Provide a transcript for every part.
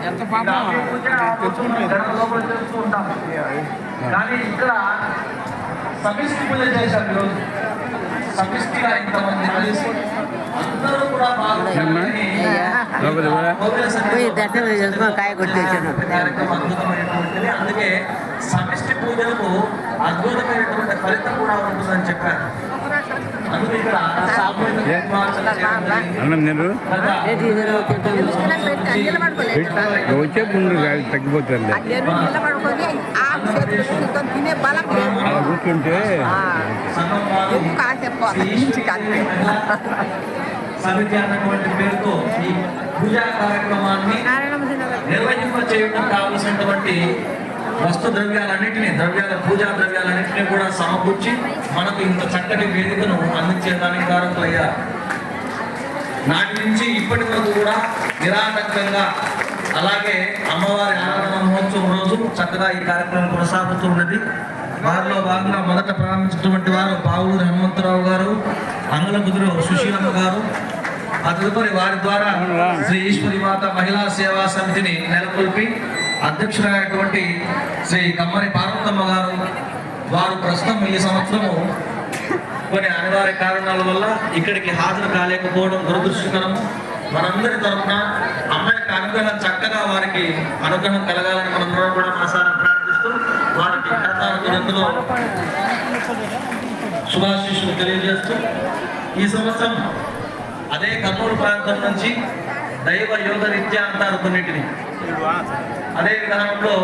ఎంత పాపం కానీ ఇక్కడ సమిష్టి పూజ చేశారు. ఈరోజు సమిష్టిగా ఇంతమంది కలిసి అందరూ కూడా కార్యక్రమం అద్భుతమైనటువంటిది. అందుకే సమిష్టి పూజలకు అద్భుతమైనటువంటి ఫలితం కూడా ఉంటుందని చెప్పారు. అందుకే ఇక్కడ వచ్చే ముందు తగ్గిపోతుంది కూర్చుంటే సమితి అన్నటువంటి పేరుతో ఈ పూజా కార్యక్రమాన్ని నిర్వహింప చేయడం కావలసినటువంటి వస్తు ద్రవ్యాలన్నింటినీ పూజా ద్రవ్యాలన్నింటినీ కూడా సమకూర్చి మనకు ఇంత చక్కటి వేదికను అందించేదానికి కారకులయ్యారు. నాటి నుంచి ఇప్పటి వరకు కూడా నిరాటంకంగా అలాగే అమ్మవారి ఆరాధన మహోత్సవం రోజు చక్కగా ఈ కార్యక్రమం కొనసాగుతూ ఉన్నది. వారిలో భాగంగా మొదట ప్రారంభించినటువంటి వారు పావులూరి హనుమంతరావు గారు, అంగళముదురు సుశీలమ్మ గారు. ఆ తదుపరి వారి ద్వారా శ్రీ ఈశ్వరి మాత మహిళా సేవా సమితిని నెలకొల్పి అధ్యక్షులైనటువంటి శ్రీ కమ్మరి పార్వతమ్మ గారు. వారు ప్రస్తుతం ఈ సంవత్సరము కొన్ని అనివార్య కారణాల వల్ల ఇక్కడికి హాజరు కాలేకపోవడం దురదృష్టకరం. మనందరి తరఫున అమ్మాయికి అనుగ్రహం చక్కగా వారికి అనుగ్రహం కలగాలని మనందరం కూడా మనసారా ప్రార్థిస్తూ వారికి కర్తారకులందులో శుభాశీస్సులు తెలియజేస్తూ ఈ సంవత్సరం అదే కర్నూలు ప్రాంతం నుంచి దైవ యోగ రీత్యా అంటారు కొన్నింటిని. అదే విధానంలో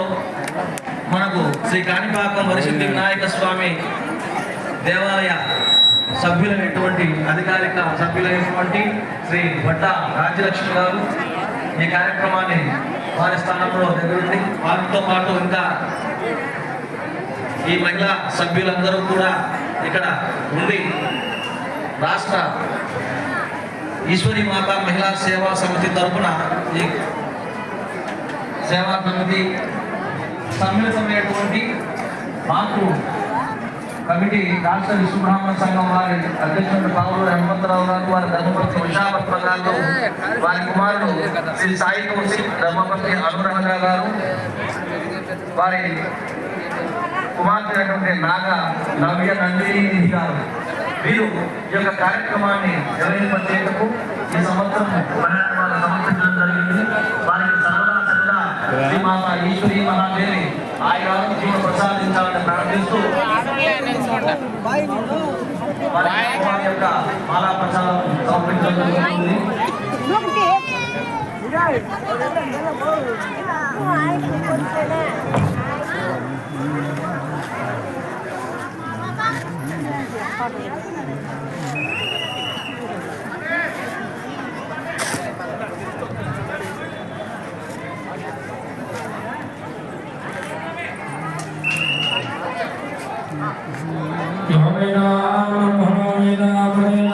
మనకు శ్రీ కాణిపాకం వరిసిద్ధి వినాయక స్వామి దేవాలయ సభ్యులైనటువంటి అధికారిక సభ్యులైనటువంటి శ్రీ భట్ట రాజ్యలక్ష్మి గారు ఈ కార్యక్రమాన్ని వారి స్థానంలో దగ్గరుంది. వారితో పాటు ఇంకా ఈ మహిళా సభ్యులందరూ కూడా ఇక్కడ ఉండి రాష్ట్ర ఈశ్వరి మాత మహిళా సేవా సమితి తరఫున ఈ సేవా సమితి సమ్మిళితమైనటువంటి మాకు కమిటీ రాష్ట్ర విశ్వబ్రాహ్మణ సంఘం వారి అధ్యక్షుడు పావులూరి హనుమంతరావు గారు, వారి ధర్మపతి విశాఖపట్నం గారు, వారి కుమారుడు శ్రీ సాయి కౌశిక్ ధర్మపతి అనుగ్రహంగా గారు, వారి కుమార్తె అయినటువంటి నాగ నవ్య నందిని గారు. వీరు ఈ యొక్క కార్యక్రమాన్ని నిర్వహించేందుకు ఈ సంవత్సరం సమర్పించడం జరిగింది. వారికి సర్వదా సర్వదా శ్రీమాత ఈశ్వరి మహాదేవి ఆయన జీవన ప్రసాదించాలని ప్రార్థిస్తూ వారి యొక్క మాలా ప్రసాదం సమర్పించడం జరుగుతుంది. Amen.